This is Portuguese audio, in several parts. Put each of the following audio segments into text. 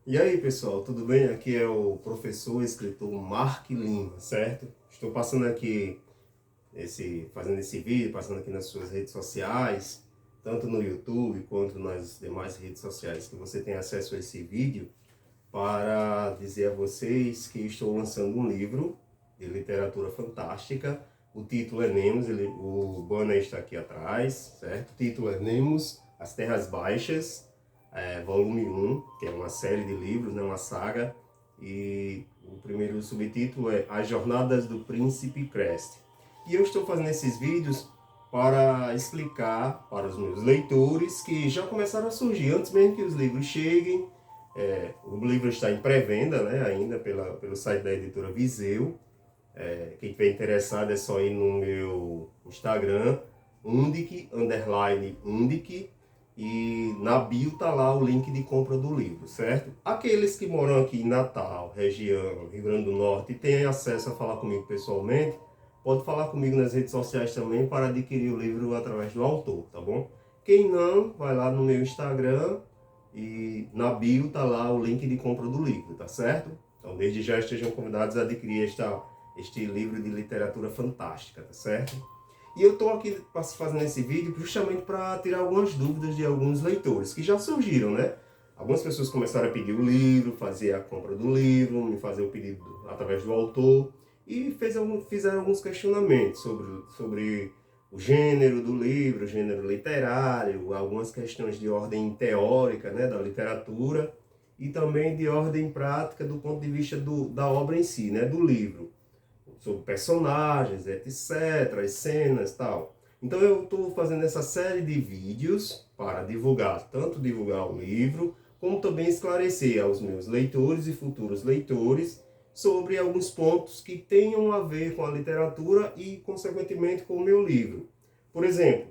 E aí, pessoal, tudo bem? Aqui é o professor e escritor Mark Lima, certo? Estou passando aqui fazendo esse vídeo, passando aqui nas suas redes sociais, tanto no YouTube quanto nas demais redes sociais que você tem acesso a esse vídeo, para dizer a vocês que estou lançando um livro de literatura fantástica. O título é Nemos, o banner está aqui atrás, certo? O título é Nemos, As Terras Baixas, volume 1, que é uma série de livros, né, uma saga. E o primeiro subtítulo é As Jornadas do Príncipe Crest. E eu estou fazendo esses vídeos para explicar para os meus leitores que já começaram a surgir, antes mesmo que os livros cheguem. O livro está em pré-venda, né, ainda pelo site da editora Viseu. Quem estiver interessado é só ir no meu Instagram, undic_undic, e na bio tá lá o link de compra do livro, certo? Aqueles que moram aqui em Natal, região, Rio Grande do Norte, e têm acesso a falar comigo pessoalmente, pode falar comigo nas redes sociais também para adquirir o livro através do autor, tá bom? Quem não, vai lá no meu Instagram e na bio tá lá o link de compra do livro, tá certo? Então, desde já estejam convidados a adquirir este livro de literatura fantástica, tá certo? E eu estou aqui fazendo esse vídeo justamente para tirar algumas dúvidas de alguns leitores que já surgiram, né? Algumas pessoas começaram a pedir o livro, fazer a compra do livro, me fazer o pedido através do autor e fizeram alguns questionamentos sobre o gênero do livro, o gênero literário, algumas questões de ordem teórica, né, da literatura e também de ordem prática do ponto de vista da obra em si, né, do livro, sobre personagens, etc, as cenas e tal. Então eu estou fazendo essa série de vídeos para divulgar, tanto divulgar o livro, como também esclarecer aos meus leitores e futuros leitores sobre alguns pontos que tenham a ver com a literatura e, consequentemente, com o meu livro. Por exemplo,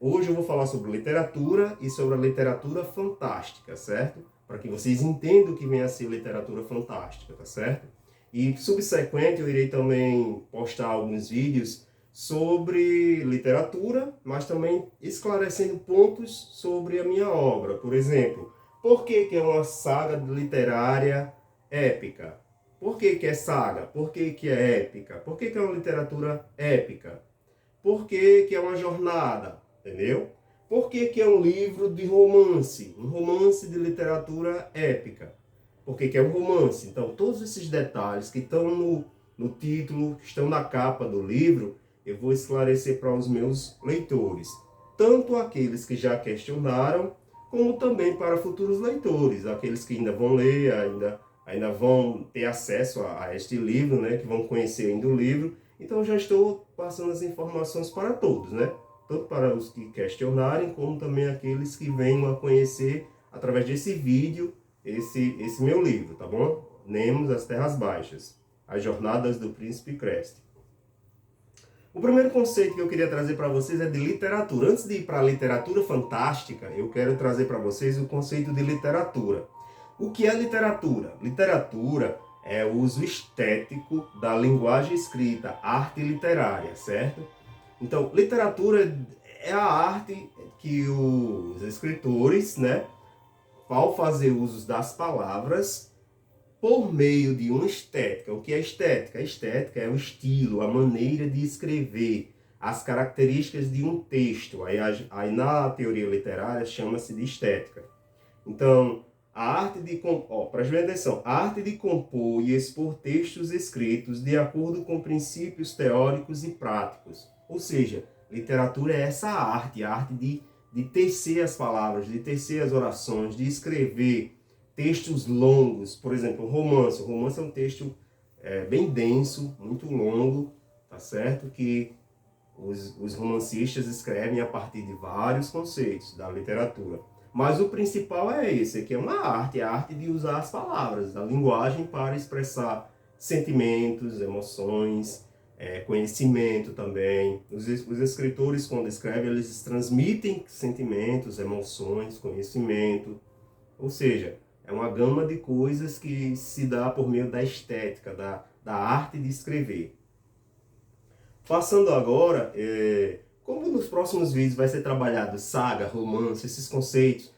hoje eu vou falar sobre literatura e sobre a literatura fantástica, certo? Para que vocês entendam o que vem a ser literatura fantástica, tá certo? E subsequente eu irei também postar alguns vídeos sobre literatura, mas também esclarecendo pontos sobre a minha obra. Por exemplo, por que é uma saga literária épica? Por que é saga? Por que é épica? Por que é uma literatura épica? Por que é uma jornada? Entendeu? Por que é um livro de romance? Um romance de literatura épica? Porque é um romance. Então, todos esses detalhes que estão no título, que estão na capa do livro, eu vou esclarecer para os meus leitores. Tanto aqueles que já questionaram, como também para futuros leitores, aqueles que ainda vão ler, ainda vão ter acesso a este livro, né, que vão conhecer ainda o livro. Então, já estou passando as informações para todos, né? Tanto para os que questionarem, como também aqueles que venham a conhecer através desse vídeo esse meu livro, tá bom? Nemos, As Terras Baixas, As Jornadas do Príncipe Crest. O primeiro conceito que eu queria trazer para vocês é de literatura. Antes de ir para a literatura fantástica, eu quero trazer para vocês o conceito de literatura. O que é literatura? Literatura é o uso estético da linguagem escrita, arte literária, certo? Então, literatura é a arte que os escritores, né, ao fazer uso das palavras por meio de uma estética. O que é estética? A estética é o estilo, a maneira de escrever, as características de um texto. Aí na teoria literária chama-se de estética. Então, a arte de preste atenção, a arte de compor e expor textos escritos de acordo com princípios teóricos e práticos. Ou seja, literatura é essa arte, a arte de tecer as palavras, de tecer as orações, de escrever textos longos. Por exemplo, o romance. O romance é um texto bem denso, muito longo, tá certo? Que os romancistas escrevem a partir de vários conceitos da literatura. Mas o principal é esse, que é uma arte, é a arte de usar as palavras, a linguagem para expressar sentimentos, emoções, conhecimento também. Os escritores, quando escrevem, eles transmitem sentimentos, emoções, conhecimento. Ou seja, é uma gama de coisas que se dá por meio da estética, da arte de escrever. Passando agora, como nos próximos vídeos vai ser trabalhado saga, romance, esses conceitos,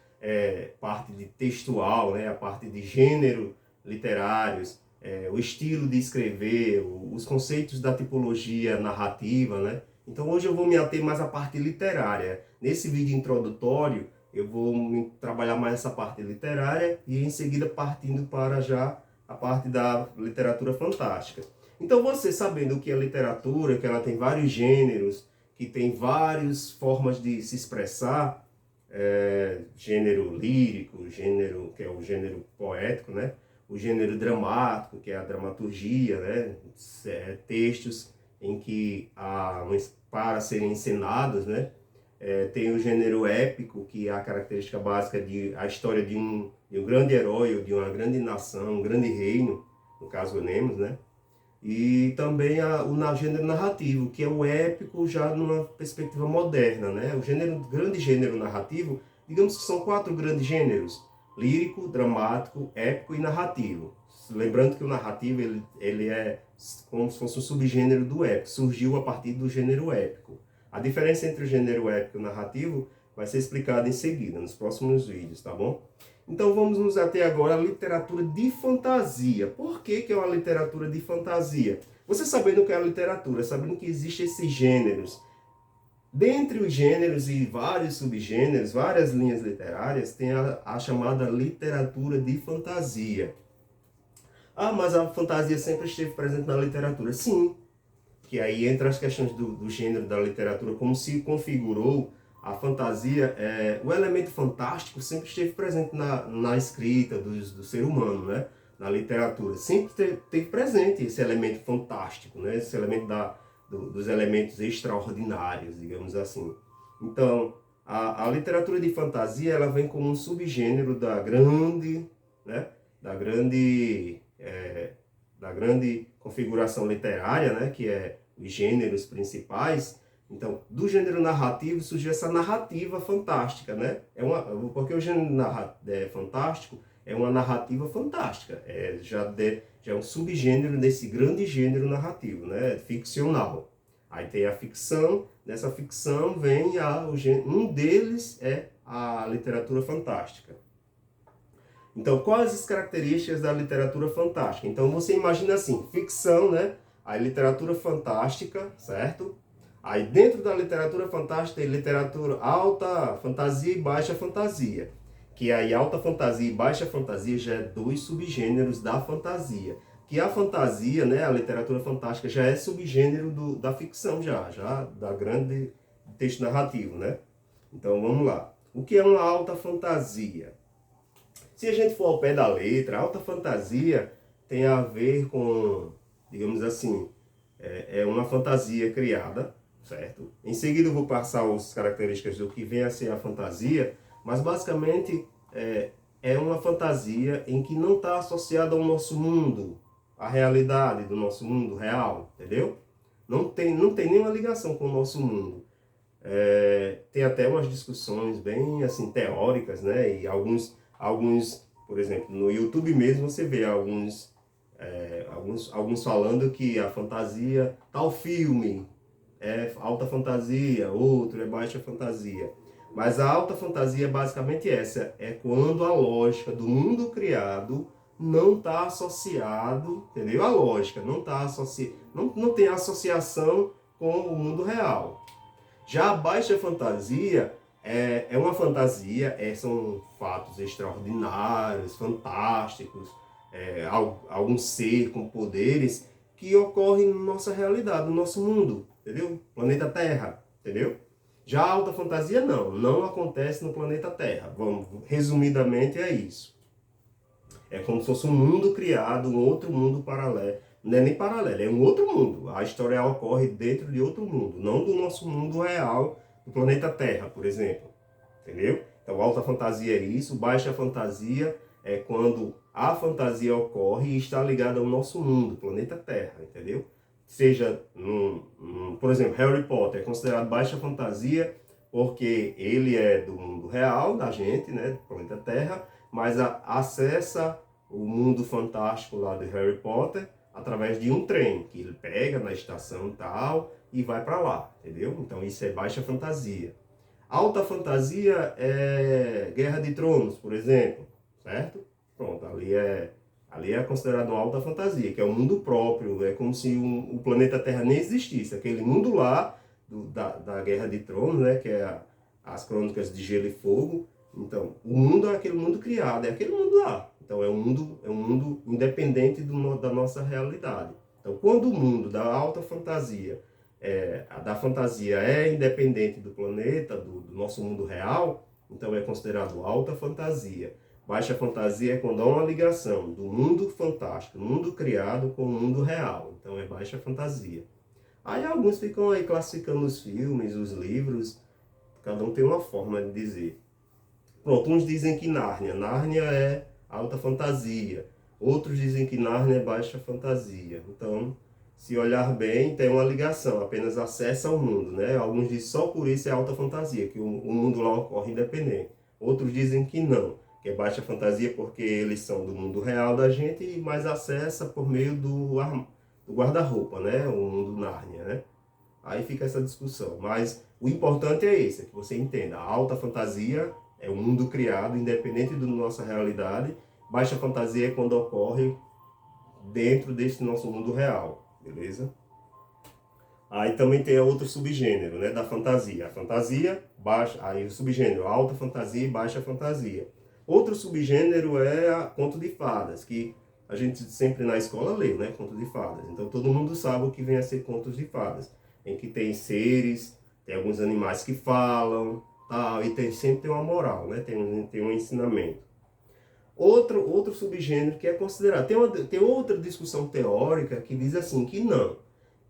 parte de textual, né? A parte de gênero literários, o estilo de escrever, os conceitos da tipologia narrativa, né? Então hoje eu vou me ater mais à parte literária. Nesse vídeo introdutório eu vou trabalhar mais essa parte literária e em seguida partindo para já a parte da literatura fantástica. Então você sabendo o que é literatura, que ela tem vários gêneros, que tem várias formas de se expressar, gênero lírico, gênero que é o gênero poético, né? O gênero dramático, que é a dramaturgia, né? Textos em que para serem encenados, né? Tem o gênero épico, que é a característica básica de a história de um grande herói, ou de uma grande nação, um grande reino, no caso Lemos, né? E também o gênero narrativo, que é o épico já numa perspectiva moderna, né? O grande gênero narrativo, digamos que são 4 grandes gêneros: lírico, dramático, épico e narrativo. Lembrando que o narrativo ele é como se fosse um subgênero do épico, surgiu a partir do gênero épico. A diferença entre o gênero épico e o narrativo vai ser explicada em seguida, nos próximos vídeos, tá bom? Então vamos nos ater agora à literatura de fantasia. Por que é uma literatura de fantasia? Você sabendo o que é a literatura, sabendo que existem esses gêneros. Dentre os gêneros e vários subgêneros, várias linhas literárias, tem a chamada literatura de fantasia. Ah, mas a fantasia sempre esteve presente na literatura. Sim, que aí entra as questões do gênero da literatura, como se configurou a fantasia, o elemento fantástico sempre esteve presente na escrita do ser humano, né? Na literatura. Sempre teve presente esse elemento fantástico, né? Esse elemento dos elementos extraordinários, digamos assim. Então, a literatura de fantasia ela vem como um subgênero né? da grande, da grande configuração literária, né? Que é os gêneros principais. Então, do gênero narrativo surgiu essa narrativa fantástica, né? Porque o gênero fantástico é uma narrativa fantástica, já é um subgênero desse grande gênero narrativo, né? Ficcional. Aí tem a ficção, nessa ficção vem um deles é a literatura fantástica. Então, quais as características da literatura fantástica? Então, você imagina assim, ficção, né? A literatura fantástica, certo? Aí dentro da literatura fantástica tem literatura alta fantasia e baixa fantasia. Que aí alta fantasia e baixa fantasia já é 2 subgêneros da fantasia. Que a fantasia, né, a literatura fantástica já é subgênero da ficção já da grande texto narrativo, né? Então vamos lá. O que é uma alta fantasia? Se a gente for ao pé da letra, a alta fantasia tem a ver com, digamos assim, é uma fantasia criada, certo? Em seguida eu vou passar as características do que vem a ser a fantasia, mas basicamente é uma fantasia em que não está associada ao nosso mundo, à realidade do nosso mundo real, entendeu? Não tem nenhuma ligação com o nosso mundo. Tem até umas discussões bem assim teóricas, né? E alguns, por exemplo, no YouTube mesmo você vê alguns falando que a fantasia, tal filme é alta fantasia, outro é baixa fantasia. Mas a alta fantasia é basicamente essa, é quando a lógica do mundo criado não está associado, entendeu? A lógica não tá não tem associação com o mundo real. Já a baixa fantasia é uma fantasia, são fatos extraordinários, fantásticos, algum ser com poderes que ocorre na nossa realidade, no nosso mundo, entendeu? Planeta Terra, entendeu? Já a alta fantasia não acontece no planeta Terra. Vamos, resumidamente é isso. É como se fosse um mundo criado, um outro mundo paralelo. Não é nem paralelo, é um outro mundo. A história ocorre dentro de outro mundo, não do nosso mundo real, do planeta Terra, por exemplo. Entendeu? Então, alta fantasia é isso, baixa fantasia é quando a fantasia ocorre e está ligada ao nosso mundo, planeta Terra, entendeu? Seja, por exemplo, Harry Potter é considerado baixa fantasia porque ele é do mundo real, da gente, né, do planeta Terra, mas acessa o mundo fantástico lá de Harry Potter através de um trem, que ele pega na estação e tal e vai para lá, entendeu? Então isso é baixa fantasia. Alta fantasia é Guerra de Tronos, por exemplo, certo? Pronto, ali é considerado uma alta fantasia, que é um mundo próprio, é como se o planeta Terra nem existisse. Aquele mundo lá da Guerra de Tronos, né, que é as Crônicas de Gelo e Fogo. Então, o mundo é aquele mundo criado, é aquele mundo lá. Então, é um mundo independente da nossa realidade. Então, quando o mundo da alta fantasia, a da fantasia é independente do planeta, do nosso mundo real, então é considerado alta fantasia. Baixa fantasia é quando há uma ligação do mundo fantástico, mundo criado com o mundo real. Então é baixa fantasia. Aí alguns ficam aí classificando os filmes, os livros, cada um tem uma forma de dizer. Pronto, uns dizem que Nárnia é alta fantasia. Outros dizem que Nárnia é baixa fantasia. Então, se olhar bem, tem uma ligação, apenas acessa ao mundo, né? Alguns dizem só por isso é alta fantasia, que o mundo lá ocorre independente. Outros dizem que não, que é baixa fantasia porque eles são do mundo real da gente e mais acessa por meio do guarda-roupa, né? O mundo Nárnia, né? Aí fica essa discussão. Mas o importante é esse, é que você entenda. A alta fantasia é o mundo criado, independente da nossa realidade. Baixa fantasia é quando ocorre dentro desse nosso mundo real, beleza? Aí também tem outro subgênero, né, da fantasia. A fantasia, baixa, aí o subgênero, alta fantasia e baixa fantasia. Outro subgênero é a conto de fadas, que a gente sempre na escola lê, né, conto de fadas. Então todo mundo sabe o que vem a ser contos de fadas, em que tem seres, tem alguns animais que falam, tal, e sempre tem uma moral, né, tem um ensinamento. Outro subgênero que é considerado, tem outra discussão teórica que diz assim, que não,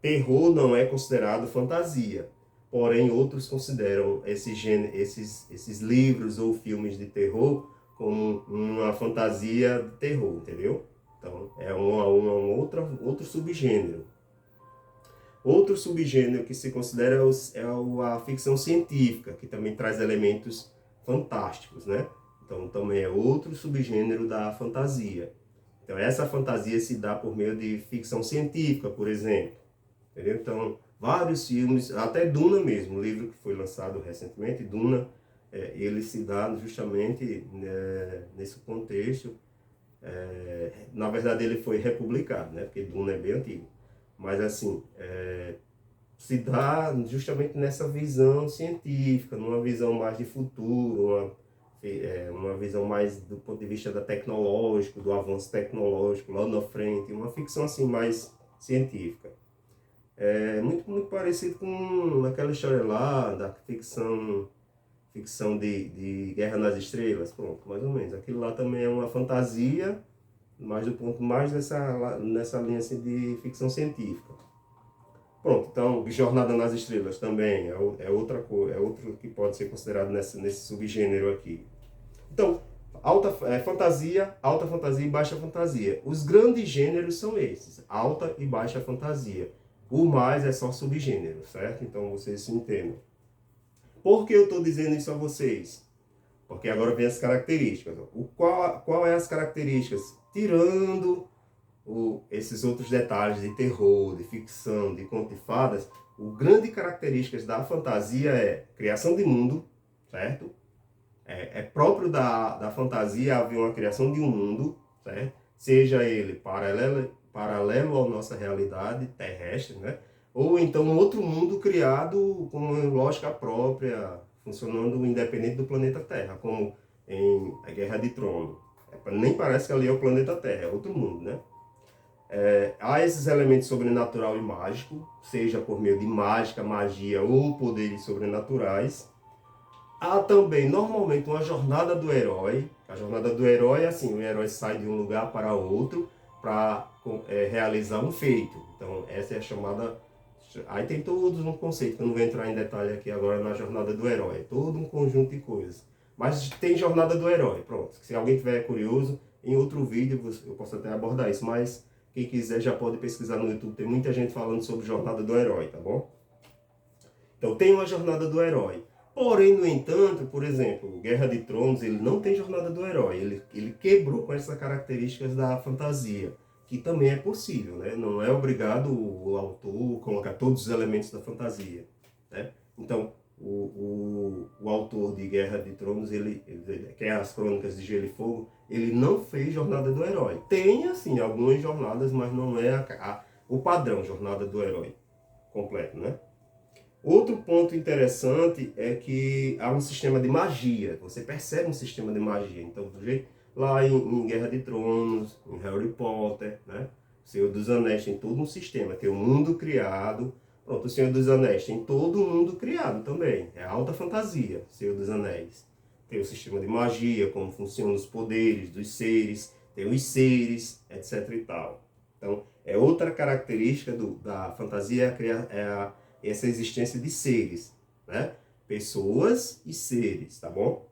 terror não é considerado fantasia, porém outros consideram esses livros ou filmes de terror como uma fantasia de terror, entendeu? Então é outro subgênero. Outro subgênero que se considera a ficção científica, que também traz elementos fantásticos, né? Então também é outro subgênero da fantasia. Então essa fantasia se dá por meio de ficção científica, por exemplo. Entendeu? Então, vários filmes, até Duna mesmo, um livro que foi lançado recentemente, Duna, ele se dá justamente nesse contexto. Na verdade, ele foi republicado, né? Porque Duna é bem antigo. Mas, assim, se dá justamente nessa visão científica, numa visão mais de futuro, uma visão mais do ponto de vista tecnológico, do avanço tecnológico lá na frente, uma ficção assim mais científica. É muito parecido com aquela história lá da ficção de Guerra nas Estrelas, pronto, mais ou menos. Aquilo lá também é uma fantasia, mas do ponto mais nessa linha assim, de ficção científica. Pronto, então Jornada nas Estrelas também é outra coisa, é outro que pode ser considerado nesse subgênero aqui. Então, alta fantasia e baixa fantasia. Os grandes gêneros são esses, alta e baixa fantasia. O mais é só subgênero, certo? Então vocês se entendam. Por que eu estou dizendo isso a vocês? Porque agora vem as características. Qual é as características? Tirando esses outros detalhes de terror, de ficção, de conto de fadas, o grande características da fantasia é criação de mundo, certo? É próprio da fantasia haver uma criação de um mundo, certo? Seja ele paralelo à nossa realidade terrestre, né? Ou então um outro mundo criado com uma lógica própria, funcionando independente do planeta Terra, como em A Guerra de Tronos. Nem parece que ali é o planeta Terra, é outro mundo, né? Há esses elementos sobrenatural e mágico, seja por meio de mágica, magia ou poderes sobrenaturais. Há também, normalmente, uma jornada do herói. A jornada do herói é assim, o herói sai de um lugar para outro para realizar um feito. Então, essa é a chamada... Aí tem todo um conceito, que eu não vou entrar em detalhe aqui agora na jornada do herói. É todo um conjunto de coisas. Mas tem jornada do herói, pronto. Se alguém tiver curioso, em outro vídeo eu posso até abordar isso. Mas quem quiser já pode pesquisar no YouTube. Tem muita gente falando sobre jornada do herói, tá bom? Então, tem uma jornada do herói. Porém, no entanto, por exemplo, Guerra de Tronos, ele não tem jornada do herói. Ele quebrou com essas características da fantasia, que também é possível, né? Não é obrigado o autor colocar todos os elementos da fantasia, né? Então, o autor de Guerra de Tronos, que é as Crônicas de Gelo e Fogo, ele não fez Jornada do Herói. Tem, assim, algumas jornadas, mas não é o padrão Jornada do Herói completo, né? Outro ponto interessante é que há um sistema de magia. Você percebe um sistema de magia. Então, do jeito lá em Guerra de Tronos, em Harry Potter, né? Senhor dos Anéis tem todo um sistema. Tem o mundo criado. Pronto, o Senhor dos Anéis tem todo um mundo criado também. É alta fantasia, Senhor dos Anéis. Tem o sistema de magia, como funcionam os poderes dos seres, tem os seres, etc e tal. Então, é outra característica da fantasia, essa existência de seres, né? Pessoas e seres, tá bom?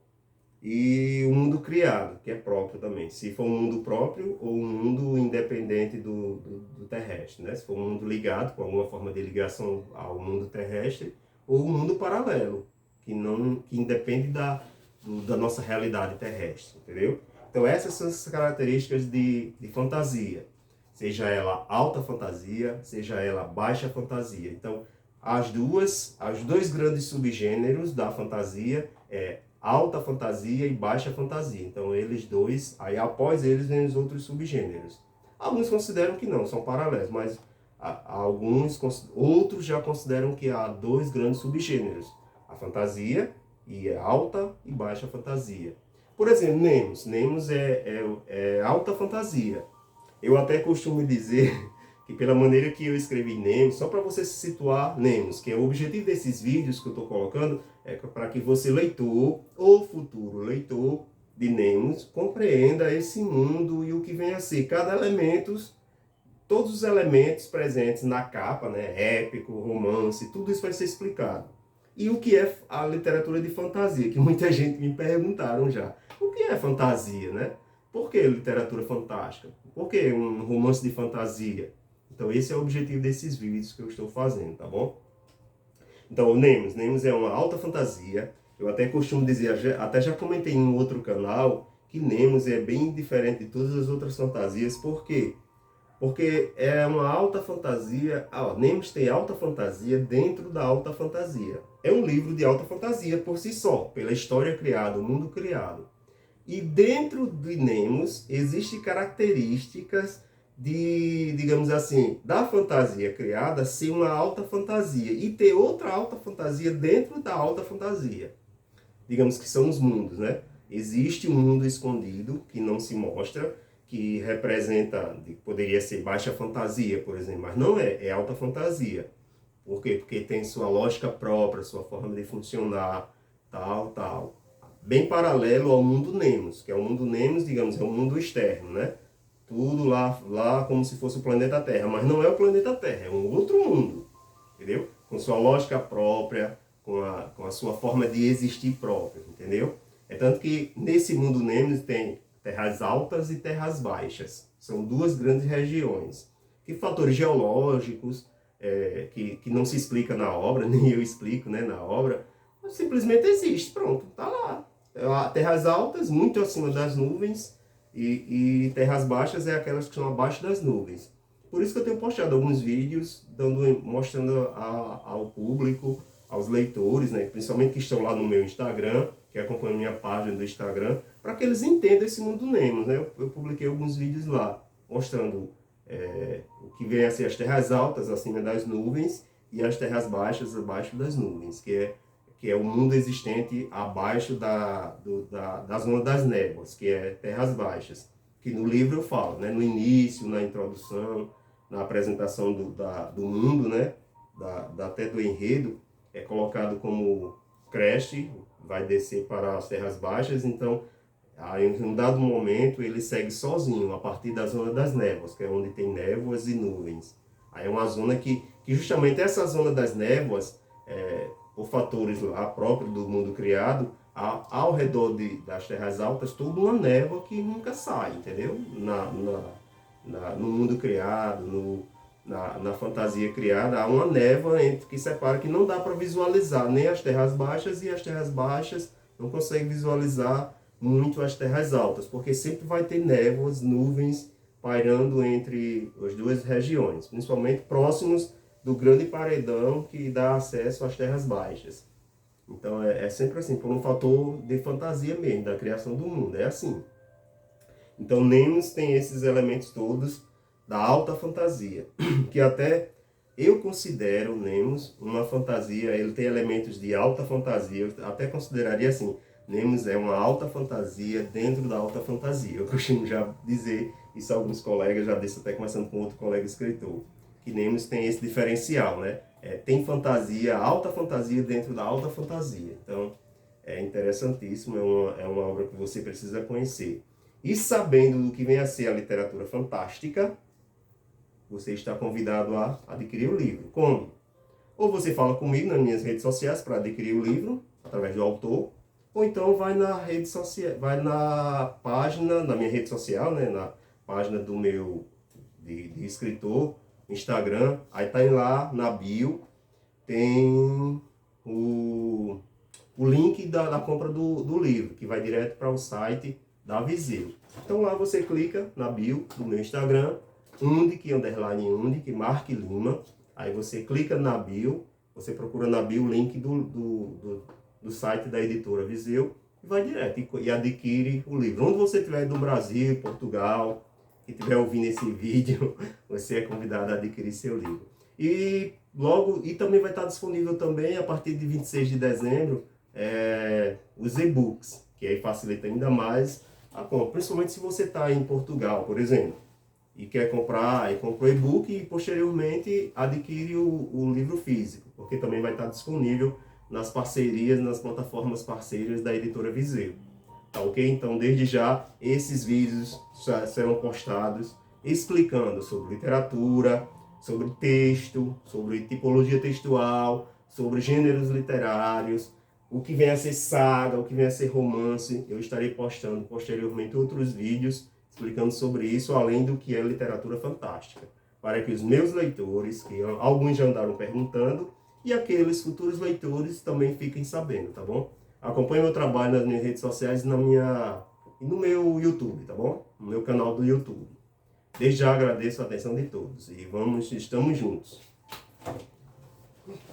E o mundo criado, que é próprio também. Se for um mundo próprio ou um mundo independente do terrestre, né? Se for um mundo ligado, com alguma forma de ligação ao mundo terrestre, ou um mundo paralelo, que independe da nossa realidade terrestre, entendeu? Então essas são as características de fantasia. Seja ela alta fantasia, seja ela baixa fantasia. Então, os dois grandes subgêneros da fantasia é alta fantasia e baixa fantasia. Então, eles dois, aí após eles vem os outros subgêneros. Alguns consideram que não, são paralelos, mas outros já consideram que há dois grandes subgêneros. A fantasia, e é alta e baixa fantasia. Por exemplo, Nemos. Nemos é alta fantasia. Eu até costumo dizer que pela maneira que eu escrevi Nemos, só para você se situar Nemos, que é o objetivo desses vídeos que eu estou colocando, é para que você, leitor ou futuro leitor de Nemos, compreenda esse mundo e o que vem a ser cada elemento, todos os elementos presentes na capa, né, épico, romance, tudo isso vai ser explicado. E o que é a literatura de fantasia, que muita gente me perguntaram já. O que é fantasia, né? Por que literatura fantástica? Por que um romance de fantasia? Então esse é o objetivo desses vídeos que eu estou fazendo, tá bom? Então, Nemos é uma alta fantasia. Eu até costumo dizer, até já comentei em um outro canal, que Nemos é bem diferente de todas as outras fantasias. Por quê? Porque é uma alta fantasia. Nemos tem alta fantasia dentro da alta fantasia. É um livro de alta fantasia por si só, pela história criada, o mundo criado. E dentro de Nemos existem características digamos assim, da fantasia criada ser uma alta fantasia e ter outra alta fantasia dentro da alta fantasia. Digamos que são os mundos, né? Existe um mundo escondido que não se mostra, que representa, poderia ser baixa fantasia, por exemplo, mas não é alta fantasia. Por quê? Porque tem sua lógica própria, sua forma de funcionar, tal. Bem paralelo ao mundo Nemos, que é o mundo Nemos, digamos, é um mundo externo, né? Tudo lá como se fosse o planeta Terra, mas não é o planeta Terra, é um outro mundo, entendeu? Com sua lógica própria, com a sua forma de existir própria, entendeu? É tanto que nesse mundo Nemos tem terras altas e terras baixas. São duas grandes regiões. Que fatores geológicos, que não se explica na obra, nem eu explico, né, na obra, simplesmente existe, pronto, tá lá. Terras altas, muito acima das nuvens, e terras baixas é aquelas que estão abaixo das nuvens. Por isso que eu tenho postado alguns vídeos mostrando ao público, aos leitores, né, principalmente que estão lá no meu Instagram, que acompanham minha página do Instagram, para que eles entendam esse mundo Nemos, né? Eu publiquei alguns vídeos lá, mostrando o que vem a ser as terras altas acima das nuvens e as terras baixas abaixo das nuvens, que é o mundo existente abaixo da zona das névoas, que é terras baixas, que no livro eu falo, né? No início, na introdução, na apresentação do mundo, né? Até do enredo, é colocado como Crash vai descer para as terras baixas, então aí, em um dado momento ele segue sozinho a partir da zona das névoas, que é onde tem névoas e nuvens. Aí é uma zona que justamente essa zona das névoas, por fatores lá próprios do mundo criado, ao redor das terras altas, toda uma névoa que nunca sai, entendeu? No mundo criado, na fantasia criada, há uma névoa que separa, que não dá para visualizar nem as terras baixas, e as terras baixas não conseguem visualizar muito as terras altas, porque sempre vai ter névoas, nuvens pairando entre as duas regiões, principalmente próximos do grande paredão que dá acesso às terras baixas. Então é sempre assim, por um fator de fantasia mesmo, da criação do mundo, é assim. Então Nemos tem esses elementos todos da alta fantasia, que até eu considero Nemos uma fantasia, ele tem elementos de alta fantasia, eu até consideraria assim, Nemos é uma alta fantasia dentro da alta fantasia. Eu costumo já dizer isso a alguns colegas, já disse até conversando com outro colega escritor, que Nemos tem esse diferencial, né? Tem fantasia, alta fantasia dentro da alta fantasia. Então, é interessantíssimo, é uma obra que você precisa conhecer. E sabendo do que vem a ser a literatura fantástica, você está convidado a adquirir o livro. Como? Ou você fala comigo nas minhas redes sociais para adquirir o livro, através do autor, ou então vai na rede social, vai na página, na minha rede social, né, na página do meu de escritor, Instagram, aí tá lá na bio, tem o link da compra do livro, que vai direto para o site da Viseu. Então lá você clica na bio do meu Instagram, Undic, Mark Lima, aí você clica na bio, você procura na bio o link do site da editora Viseu, e vai direto e adquire o livro. Onde você estiver do Brasil, Portugal, que estiver ouvindo esse vídeo, você é convidado a adquirir seu livro. E logo, e também vai estar disponível também a partir de 26 de dezembro, os e-books, que aí facilita ainda mais a compra, principalmente se você está em Portugal, por exemplo, e quer comprar, e compra o e-book e posteriormente adquire o livro físico, porque também vai estar disponível nas parcerias, nas plataformas parceiras da editora Viseu. Tá ok? Então, desde já, esses vídeos serão postados explicando sobre literatura, sobre texto, sobre tipologia textual, sobre gêneros literários, o que vem a ser saga, o que vem a ser romance. Eu estarei postando posteriormente outros vídeos explicando sobre isso, além do que é literatura fantástica, para que os meus leitores, que alguns já andaram perguntando, e aqueles futuros leitores também fiquem sabendo, tá bom? Acompanhe meu trabalho nas minhas redes sociais e no meu YouTube, tá bom? No meu canal do YouTube. Desde já agradeço a atenção de todos e estamos juntos.